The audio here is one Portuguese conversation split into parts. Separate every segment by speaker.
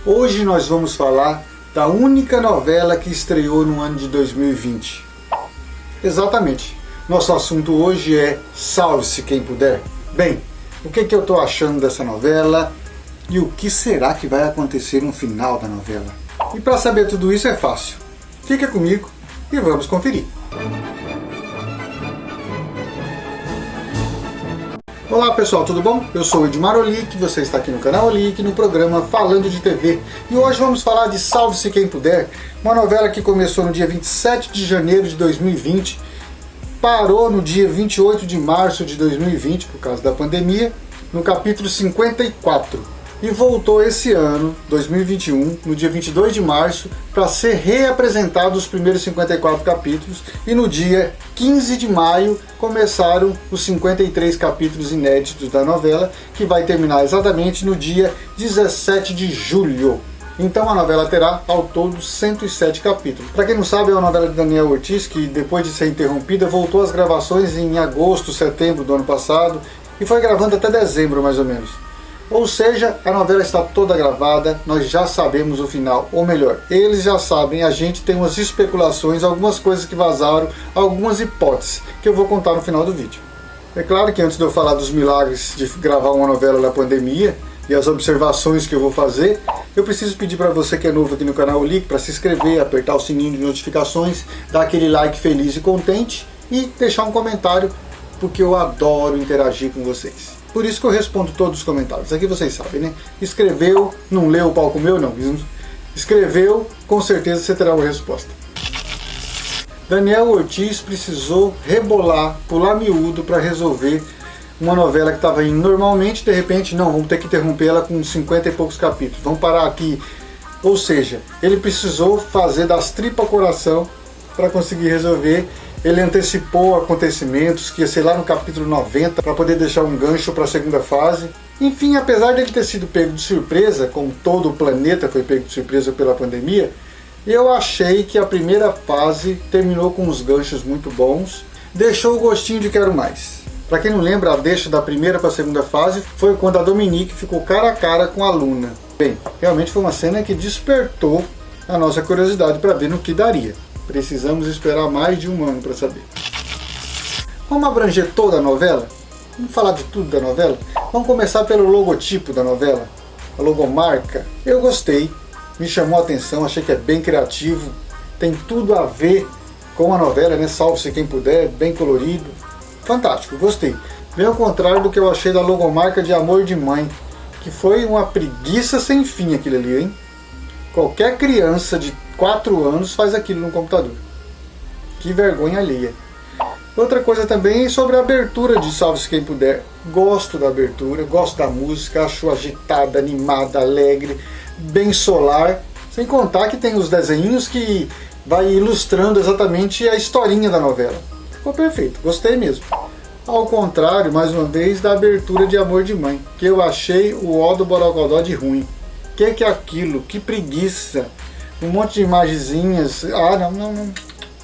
Speaker 1: Hoje nós vamos falar da única novela que estreou no ano de 2020. Exatamente. Nosso assunto hoje é Salve-se Quem Puder. Bem, o que eu estou achando dessa novela e o que será que vai acontecer no final da novela? E para saber tudo isso é fácil. Fica comigo e vamos conferir. Olá pessoal, tudo bom? Eu sou o Edmar Olic, você está aqui no canal Olic, no programa Falando de TV. E hoje vamos falar de Salve-se Quem Puder, uma novela que começou no dia 27 de janeiro de 2020, parou no dia 28 de março de 2020, por causa da pandemia, no capítulo 54. E voltou esse ano, 2021, no dia 22 de março, para ser reapresentado os primeiros 54 capítulos, e no dia 15 de maio começaram os 53 capítulos inéditos da novela, que vai terminar exatamente no dia 17 de julho. Então a novela terá ao todo 107 capítulos. Para quem não sabe, é uma novela de Daniel Ortiz, que depois de ser interrompida, voltou às gravações em agosto, setembro do ano passado, e foi gravando até dezembro mais ou menos. Ou seja, a novela está toda gravada, nós já sabemos o final, ou melhor, eles já sabem, a gente tem umas especulações, algumas coisas que vazaram, algumas hipóteses, que eu vou contar no final do vídeo. É claro que antes de eu falar dos milagres de gravar uma novela na pandemia, e as observações que eu vou fazer, eu preciso pedir para você que é novo aqui no canal Olic, para se inscrever, apertar o sininho de notificações, dar aquele like feliz e contente, e deixar um comentário, porque eu adoro interagir com vocês. Por isso que eu respondo todos os comentários. Aqui vocês sabem, né? Escreveu, não leu o pau comeu, não. Escreveu, com certeza você terá uma resposta. Daniel Ortiz precisou rebolar, pular miúdo para resolver uma novela que estava indo normalmente, de repente, não, vamos ter que interromper ela com 50 e poucos capítulos. Vamos parar aqui. Ou seja, ele precisou fazer das tripas coração para conseguir resolver. Ele antecipou acontecimentos que ia ser lá no capítulo 90 para poder deixar um gancho para a segunda fase. Enfim, apesar dele ter sido pego de surpresa, como todo o planeta foi pego de surpresa pela pandemia, eu achei que a primeira fase terminou com uns ganchos muito bons, deixou o gostinho de quero mais. Para quem não lembra, a deixa da primeira para a segunda fase foi quando a Dominique ficou cara a cara com a Luna. Bem, realmente foi uma cena que despertou a nossa curiosidade para ver no que daria. Precisamos esperar mais de um ano para saber. Vamos abranger toda a novela? Vamos falar de tudo da novela? Vamos começar pelo logotipo da novela, a logomarca. Eu gostei, me chamou a atenção, achei que é bem criativo, tem tudo a ver com a novela, né? Salve-se Quem Puder, bem colorido, fantástico, gostei. Bem ao contrário do que eu achei da logomarca de Amor de Mãe, que foi uma preguiça sem fim aquilo ali, hein? Qualquer criança de 4 anos faz aquilo no computador. Que vergonha alheia. Outra coisa também sobre a abertura de Salve-se Quem Puder. Gosto da abertura, gosto da música, acho agitada, animada, alegre, bem solar. Sem contar que tem os desenhinhos que vai ilustrando exatamente a historinha da novela. Ficou perfeito, gostei mesmo. Ao contrário, mais uma vez, da abertura de Amor de Mãe, que eu achei o ó do Borogodó de ruim. Que é aquilo? Que preguiça! Um monte de imagenzinhas. Ah, não.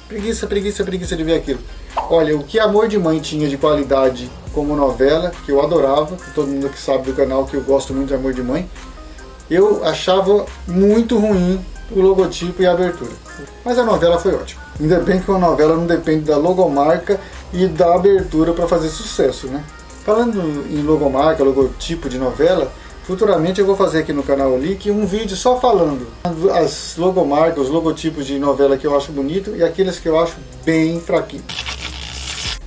Speaker 1: Preguiça de ver aquilo. Olha, o que Amor de Mãe tinha de qualidade como novela, que eu adorava, todo mundo que sabe do canal que eu gosto muito de Amor de Mãe, eu achava muito ruim o logotipo e a abertura. Mas a novela foi ótima. Ainda bem que uma novela não depende da logomarca e da abertura para fazer sucesso, né? Falando em logomarca, logotipo de novela, futuramente eu vou fazer aqui no canal Olic um vídeo só falando as logomarcas, os logotipos de novela que eu acho bonito e aqueles que eu acho bem fraquinhos.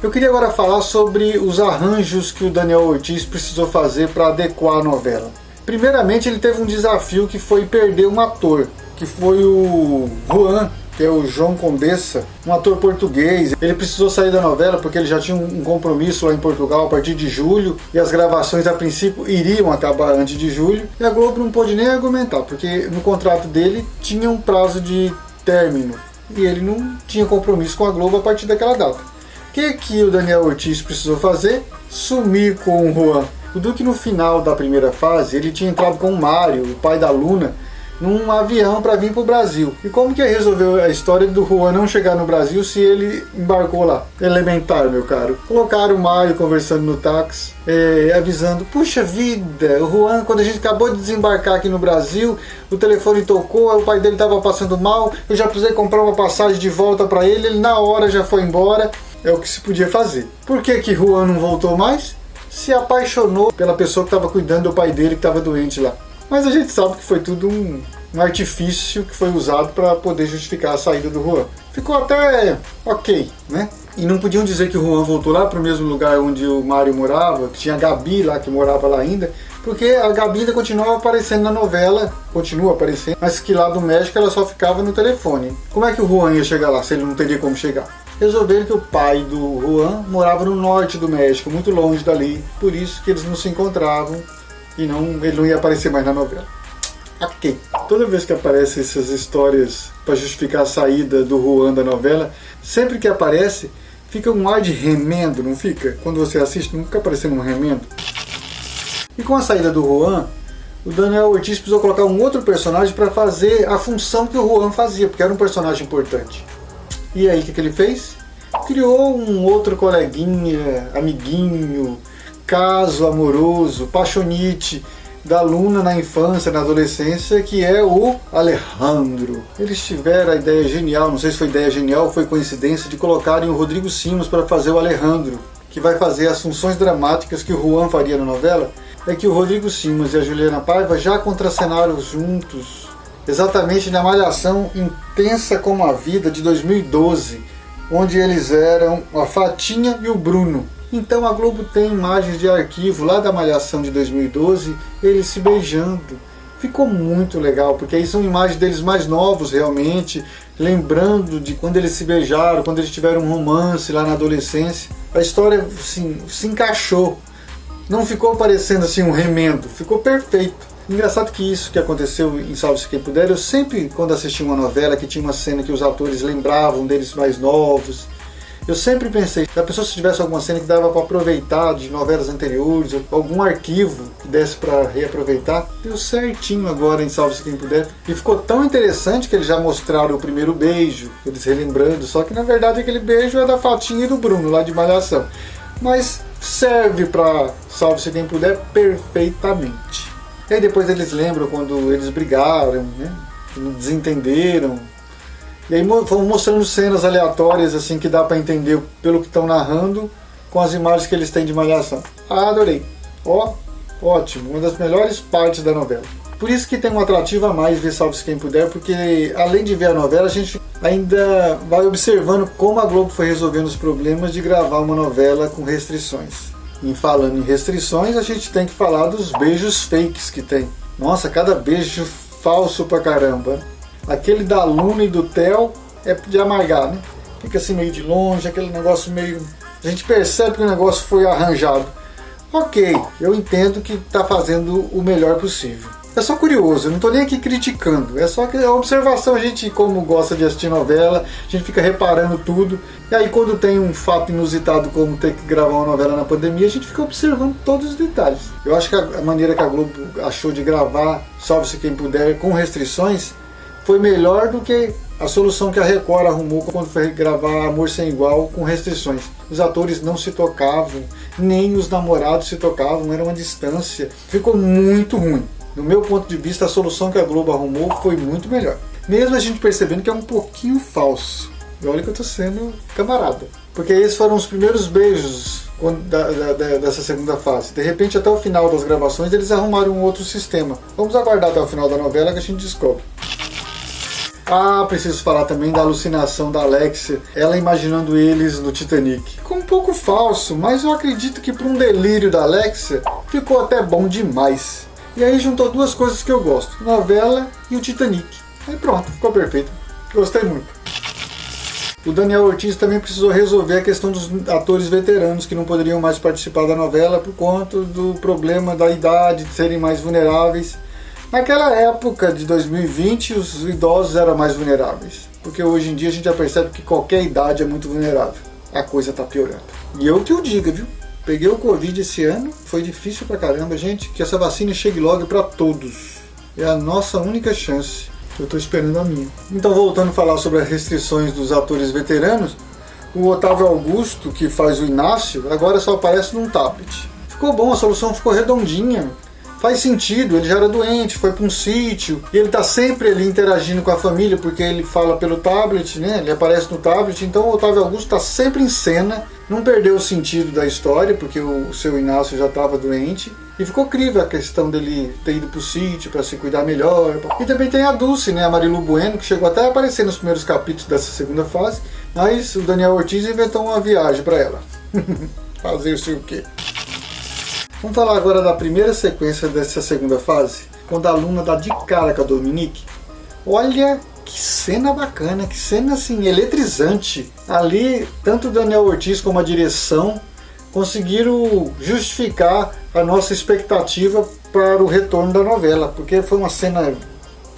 Speaker 1: Eu queria agora falar sobre os arranjos que o Daniel Ortiz precisou fazer para adequar a novela. Primeiramente, ele teve um desafio que foi perder um ator, que foi o Juan, que é o João Condessa, um ator português. Ele precisou sair da novela porque ele já tinha um compromisso lá em Portugal a partir de julho, e as gravações a princípio iriam acabar antes de julho, e a Globo não pôde nem argumentar, porque no contrato dele tinha um prazo de término, e ele não tinha compromisso com a Globo a partir daquela data. O que o Daniel Ortiz precisou fazer? Sumir com o Juan. O Duque, no final da primeira fase, ele tinha entrado com o Mário, o pai da Luna, num avião para vir para o Brasil. E como que resolveu a história do Juan não chegar no Brasil se ele embarcou lá? Elementar, meu caro. Colocaram o Mário conversando no táxi, avisando, puxa vida, o Juan, quando a gente acabou de desembarcar aqui no Brasil, o telefone tocou, o pai dele estava passando mal, eu já precisei comprar uma passagem de volta para ele, ele na hora já foi embora. É o que se podia fazer. Por que que Juan não voltou mais? Se apaixonou pela pessoa que estava cuidando do pai dele que estava doente lá. Mas a gente sabe que foi tudo um artifício que foi usado para poder justificar a saída do Juan. Ficou até ok, né? E não podiam dizer que o Juan voltou lá para o mesmo lugar onde o Mário morava, que tinha a Gabi lá que morava lá ainda, porque a Gabi ainda continuava aparecendo na novela, continua aparecendo, mas que lá do México ela só ficava no telefone. Como é que o Juan ia chegar lá se ele não teria como chegar? Resolveram que o pai do Juan morava no norte do México, muito longe dali, por isso que eles não se encontravam e ele não ia aparecer mais na novela. Ok. Toda vez que aparecem essas histórias para justificar a saída do Juan da novela, sempre que aparece, fica um ar de remendo, não fica? Quando você assiste, não fica aparecendo um remendo? E com a saída do Juan, o Daniel Ortiz precisou colocar um outro personagem para fazer a função que o Juan fazia, porque era um personagem importante. E aí, o que ele fez? Criou um outro coleguinha, amiguinho, caso amoroso, paixonite da Luna na infância, na adolescência, que é o Alejandro. Eles tiveram a ideia genial, não sei se foi ideia genial ou foi coincidência, de colocarem o Rodrigo Simas para fazer o Alejandro, que vai fazer as funções dramáticas que o Juan faria na novela. É que o Rodrigo Simas e a Juliana Paiva já contracenaram juntos, exatamente na Malhação Intensa como a Vida de 2012, onde eles eram a Fatinha e o Bruno. Então a Globo tem imagens de arquivo lá da Malhação de 2012, eles se beijando. Ficou muito legal, porque aí são imagens deles mais novos realmente, lembrando de quando eles se beijaram, quando eles tiveram um romance lá na adolescência. A história assim, se encaixou, não ficou parecendo assim um remendo, ficou perfeito. Engraçado que isso que aconteceu em Salve-se Quem Puder, eu sempre, quando assisti uma novela que tinha uma cena que os atores lembravam deles mais novos, eu sempre pensei, se a pessoa tivesse alguma cena que dava para aproveitar de novelas anteriores, ou algum arquivo que desse para reaproveitar, deu certinho agora em Salve-se Quem Puder. E ficou tão interessante que eles já mostraram o primeiro beijo, eles relembrando, só que na verdade aquele beijo é da Fatinha e do Bruno, lá de Malhação. Mas serve para Salve-se Quem Puder perfeitamente. E aí depois eles lembram quando eles brigaram, né? Desentenderam. E aí vão mostrando cenas aleatórias assim que dá para entender pelo que estão narrando com as imagens que eles têm de Malhação. Ah, adorei. Ó, ótimo. Uma das melhores partes da novela. Por isso que tem um atrativo a mais ver Salve-se Quem Puder, porque além de ver a novela, a gente ainda vai observando como a Globo foi resolvendo os problemas de gravar uma novela com restrições. E falando em restrições, a gente tem que falar dos beijos fakes que tem. Nossa, cada beijo falso pra caramba. Aquele da Luna e do Theo é de amargar, né? Fica assim meio de longe, aquele negócio meio... A gente percebe que o negócio foi arranjado. Ok, eu entendo que tá fazendo o melhor possível. É só curioso, eu não tô nem aqui criticando, é só que a observação, a gente como gosta de assistir novela, a gente fica reparando tudo, e aí quando tem um fato inusitado como ter que gravar uma novela na pandemia, a gente fica observando todos os detalhes. Eu acho que a maneira que a Globo achou de gravar Salve-se Quem Puder com restrições foi melhor do que a solução que a Record arrumou quando foi gravar Amor Sem Igual com restrições. Os atores não se tocavam, nem os namorados se tocavam, era uma distância, ficou muito ruim. Do meu ponto de vista, a solução que a Globo arrumou foi muito melhor. Mesmo a gente percebendo que é um pouquinho falso. E olha que eu tô sendo camarada. Porque esses foram os primeiros beijos dessa segunda fase. De repente, até o final das gravações, eles arrumaram um outro sistema. Vamos aguardar até o final da novela que a gente descobre. Ah, preciso falar também da alucinação da Alexia, ela imaginando eles no Titanic. Ficou um pouco falso, mas eu acredito que para um delírio da Alexia, ficou até bom demais. E aí juntou duas coisas que eu gosto, novela e o Titanic. Aí pronto, ficou perfeito. Gostei muito. O Daniel Ortiz também precisou resolver a questão dos atores veteranos que não poderiam mais participar da novela por conta do problema da idade, de serem mais vulneráveis. Naquela época de 2020, os idosos eram mais vulneráveis. Porque hoje em dia a gente já percebe que qualquer idade é muito vulnerável. A coisa tá piorando. E eu que o diga, viu? Peguei o Covid esse ano, foi difícil pra caramba, gente. Que essa vacina chegue logo pra todos. É a nossa única chance. Eu tô esperando a minha. Então, voltando a falar sobre as restrições dos atores veteranos, o Otávio Augusto, que faz o Inácio, agora só aparece num tablet. Ficou bom, a solução ficou redondinha. Faz sentido, ele já era doente, foi para um sítio, e ele tá sempre ali interagindo com a família, porque ele fala pelo tablet, né? Ele aparece no tablet, então o Otávio Augusto tá sempre em cena, não perdeu o sentido da história, porque o seu Inácio já estava doente, e ficou crível a questão dele ter ido pro sítio para se cuidar melhor. E também tem a Dulce, né? A Marilu Bueno, que chegou até a aparecer nos primeiros capítulos dessa segunda fase, mas o Daniel Ortiz inventou uma viagem para ela. Fazer o seu quê? Vamos falar agora da primeira sequência dessa segunda fase, quando a Luna dá de cara com a Dominique. Olha que cena bacana, que cena assim, eletrizante. Ali, tanto o Daniel Ortiz como a direção conseguiram justificar a nossa expectativa para o retorno da novela, porque foi uma cena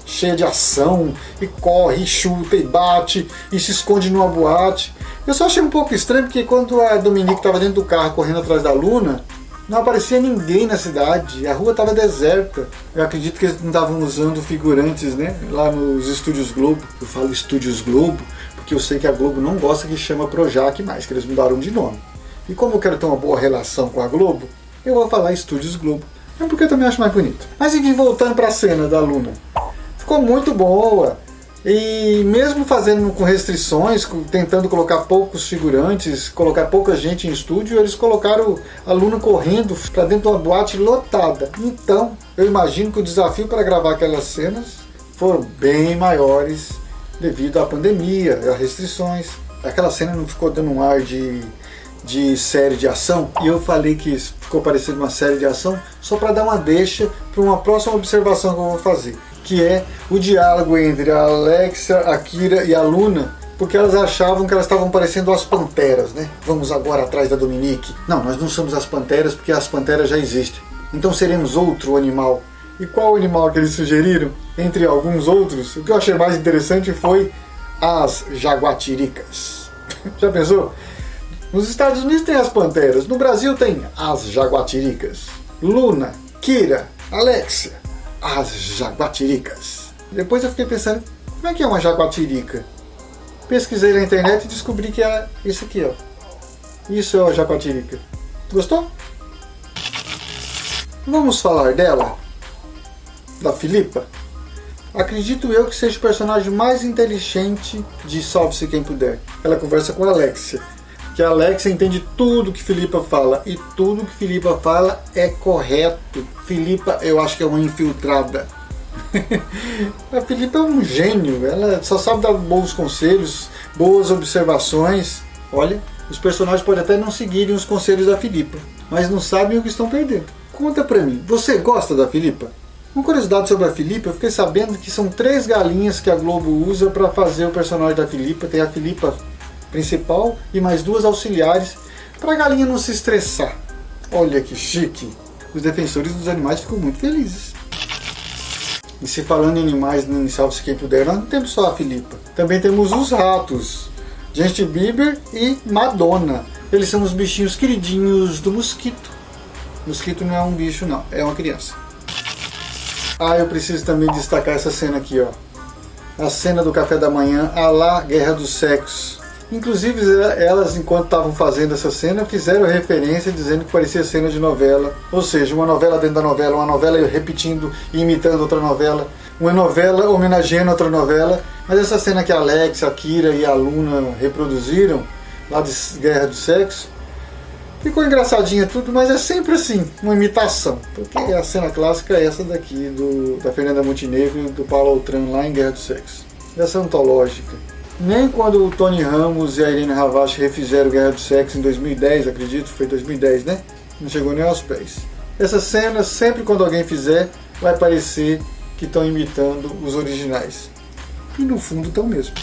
Speaker 1: cheia de ação, e corre, e chuta, e bate, e se esconde numa boate. Eu só achei um pouco estranho, porque quando a Dominique estava dentro do carro correndo atrás da Luna, não aparecia ninguém na cidade, a rua estava deserta. Eu acredito que eles não estavam usando figurantes, né, lá nos Estúdios Globo. Eu falo Estúdios Globo porque eu sei que a Globo não gosta que chama Projac mais, que eles mudaram de nome. E como eu quero ter uma boa relação com a Globo, eu vou falar Estúdios Globo. É porque eu também acho mais bonito. Mas enfim, voltando para a cena da Luna. Ficou muito boa. E mesmo fazendo com restrições, tentando colocar poucos figurantes, colocar pouca gente em estúdio, eles colocaram a Luna correndo para dentro de uma boate lotada. Então, eu imagino que o desafio para gravar aquelas cenas foram bem maiores devido à pandemia, às restrições. Aquela cena não ficou dando um ar de série de ação, e eu falei que ficou parecendo uma série de ação só para dar uma deixa para uma próxima observação que eu vou fazer, que é o diálogo entre a Alexia, a Kira e a Luna, porque elas achavam que elas estavam parecendo as panteras, né? Vamos agora atrás da Dominique. Não, nós não somos as panteras, porque as panteras já existem. Então seremos outro animal. E qual animal que eles sugeriram? Entre alguns outros, o que eu achei mais interessante foi as jaguatiricas. Já pensou? Nos Estados Unidos tem as panteras, no Brasil tem as jaguatiricas. Luna, Kira, Alexia, as jaguatiricas. Depois eu fiquei pensando, como é que é uma jaguatirica? Pesquisei na internet e descobri que é isso aqui, ó. Isso é uma jaguatirica. Gostou? Vamos falar dela? Da Filipa? Acredito eu que seja o personagem mais inteligente de Salve-se Quem Puder. Ela conversa com a Alexia, que a Alexia entende tudo que Filipa fala, e tudo que Filipa fala é correto. Filipa, eu acho que é uma infiltrada. A Filipa é um gênio, ela só sabe dar bons conselhos, boas observações. Olha, os personagens podem até não seguirem os conselhos da Filipa, mas não sabem o que estão perdendo. Conta pra mim, você gosta da Filipa? Uma curiosidade sobre a Filipa, eu fiquei sabendo que são 3 galinhas que a Globo usa para fazer o personagem da Filipa. Tem a Filipa principal e mais 2 auxiliares, para a galinha não se estressar. Olha que chique! Os defensores dos animais ficam muito felizes. E se falando em animais no Salve-se Quem Puder, nós não temos só a Filipa. Também temos os ratos, Justin Bieber e Madonna. Eles são os bichinhos queridinhos do mosquito. Mosquito não é um bicho não, é uma criança. Ah, eu preciso também destacar essa cena aqui, ó. A cena do café da manhã, à la Guerra dos Sexos. Inclusive elas, enquanto estavam fazendo essa cena, fizeram referência dizendo que parecia cena de novela. Ou seja, uma novela dentro da novela, uma novela repetindo e imitando outra novela, uma novela homenageando outra novela. Mas essa cena que a Alex, a Kira e a Luna reproduziram, lá de Guerra do Sexo, ficou engraçadinha tudo, mas é sempre assim, uma imitação. Porque a cena clássica é essa daqui, da Fernanda Montenegro e do Paulo Outram lá em Guerra do Sexo. Essa antológica. Nem quando o Tony Ramos e a Irene Havashi refizeram Guerra do Sexo em 2010, acredito, foi 2010, né? Não chegou nem aos pés. Essa cena, sempre quando alguém fizer, vai parecer que estão imitando os originais. E no fundo estão mesmo.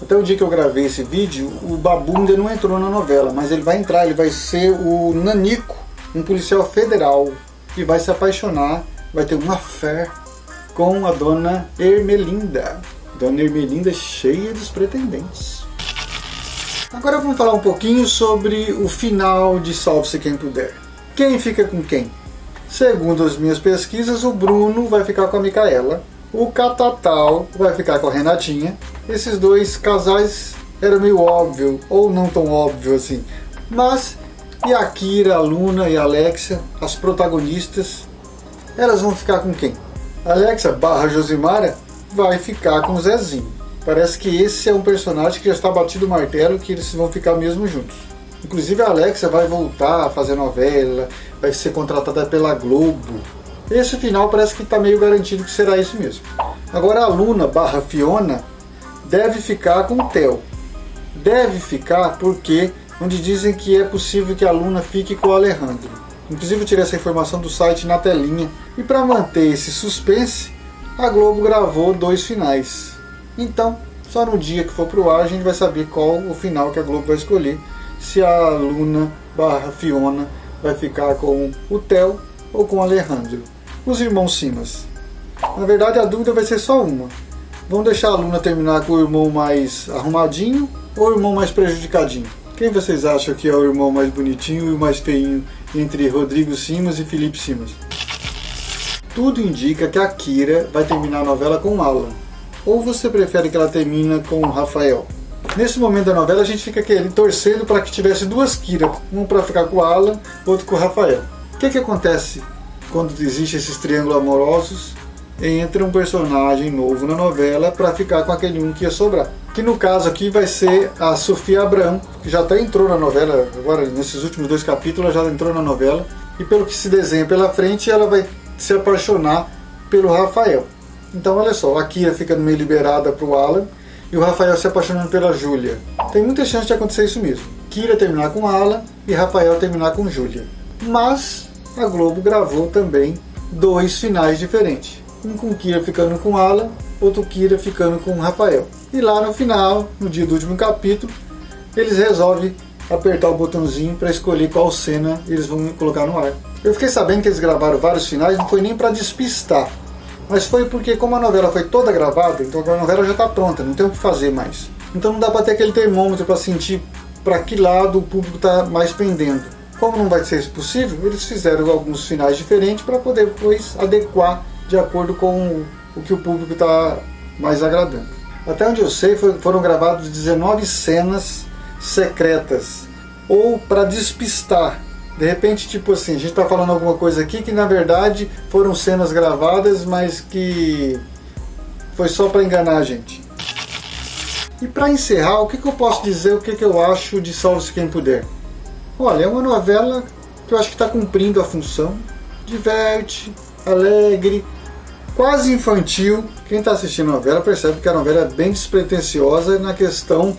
Speaker 1: Até o dia que eu gravei esse vídeo, o Babu ainda não entrou na novela, mas ele vai entrar, ele vai ser o Nanico, um policial federal, que vai se apaixonar, vai ter uma fé com a dona Ermelinda. Dona Ermelinda cheia dos pretendentes. Agora vamos falar um pouquinho sobre o final de Salve-se Quem Puder. Quem fica com quem? Segundo as minhas pesquisas, o Bruno vai ficar com a Micaela, o Catatal vai ficar com a Renatinha. Esses dois casais era meio óbvio, ou não tão óbvio assim. Mas, e a Kira, a Luna e a Alexia, as protagonistas, elas vão ficar com quem? A Alexia / Josimara vai ficar com o Zezinho. Parece que esse é um personagem que já está batido o martelo, que eles vão ficar mesmo juntos. Inclusive a Alexia vai voltar a fazer novela, vai ser contratada pela Globo. Esse final parece que está meio garantido que será isso mesmo. Agora a Luna / Fiona deve ficar com o Theo. Deve ficar porque onde dizem que é possível que a Luna fique com o Alejandro. Inclusive eu tirei essa informação do site na telinha. E para manter esse suspense, a Globo gravou 2 finais. Então, só no dia que for pro ar a gente vai saber qual o final que a Globo vai escolher. Se a Luna / Fiona vai ficar com o Theo ou com o Alejandro. Os irmãos Simas. Na verdade a dúvida vai ser só uma. Vão deixar a Luna terminar com o irmão mais arrumadinho ou o irmão mais prejudicadinho? Quem vocês acham que é o irmão mais bonitinho e o mais feinho entre Rodrigo Simas e Felipe Simas? Tudo indica que a Kira vai terminar a novela com o Alan. Ou você prefere que ela termine com o Rafael? Nesse momento da novela a gente fica torcendo para que tivesse 2 Kira, um para ficar com o Alan, outro com o Rafael. O que acontece quando existe esses triângulos amorosos? Entra um personagem novo na novela para ficar com aquele um que ia sobrar. Que no caso aqui vai ser a Sofia Abrão, que já até entrou na novela, agora nesses últimos 2 capítulos ela já entrou na novela. E pelo que se desenha pela frente, ela vai se apaixonar pelo Rafael. Então olha só, a Kira fica meio liberada pro Alan e o Rafael se apaixonando pela Júlia. Tem muita chance de acontecer isso mesmo. Kira terminar com Alan e Rafael terminar com Júlia. Mas a Globo gravou também 2 finais diferentes. Um com Kira ficando com Alan, outro Kira ficando com Rafael. E lá no final, no dia do último capítulo, eles resolvem apertar o botãozinho para escolher qual cena eles vão colocar no ar. Eu fiquei sabendo que eles gravaram vários finais, não foi nem para despistar. Mas foi porque como a novela foi toda gravada, então a novela já está pronta, não tem o que fazer mais. Então não dá para ter aquele termômetro para sentir para que lado o público está mais pendendo. Como não vai ser isso possível, eles fizeram alguns finais diferentes para poder depois adequar de acordo com o que o público está mais agradando. Até onde eu sei, foram gravadas 19 cenas secretas, ou para despistar. De repente, tipo assim, a gente está falando alguma coisa aqui que na verdade foram cenas gravadas, mas que foi só para enganar a gente. E para encerrar, o que eu posso dizer, o que eu acho de Salve-se Quem Puder? Olha, é uma novela que eu acho que está cumprindo a função, diverte, alegre, quase infantil. Quem está assistindo a novela percebe que a novela é bem despretensiosa na questão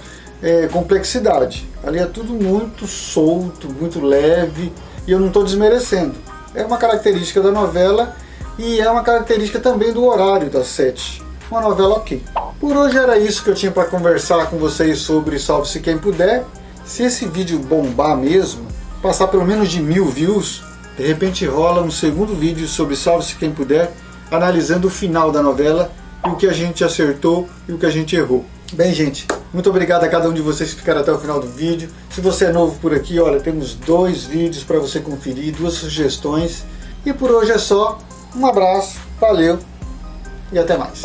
Speaker 1: complexidade. Ali é tudo muito solto, muito leve, e eu não estou desmerecendo. É uma característica da novela e é uma característica também do horário das 7. Uma novela ok. Por hoje era isso que eu tinha para conversar com vocês sobre Salve-se Quem Puder. Se esse vídeo bombar mesmo, passar pelo menos de 1000 views, de repente rola um segundo vídeo sobre Salve-se Quem Puder, analisando o final da novela e o que a gente acertou e o que a gente errou. Bem, gente, muito obrigado a cada um de vocês que ficaram até o final do vídeo. Se você é novo por aqui, olha, temos 2 vídeos para você conferir, 2 sugestões. E por hoje é só. Um abraço, valeu e até mais.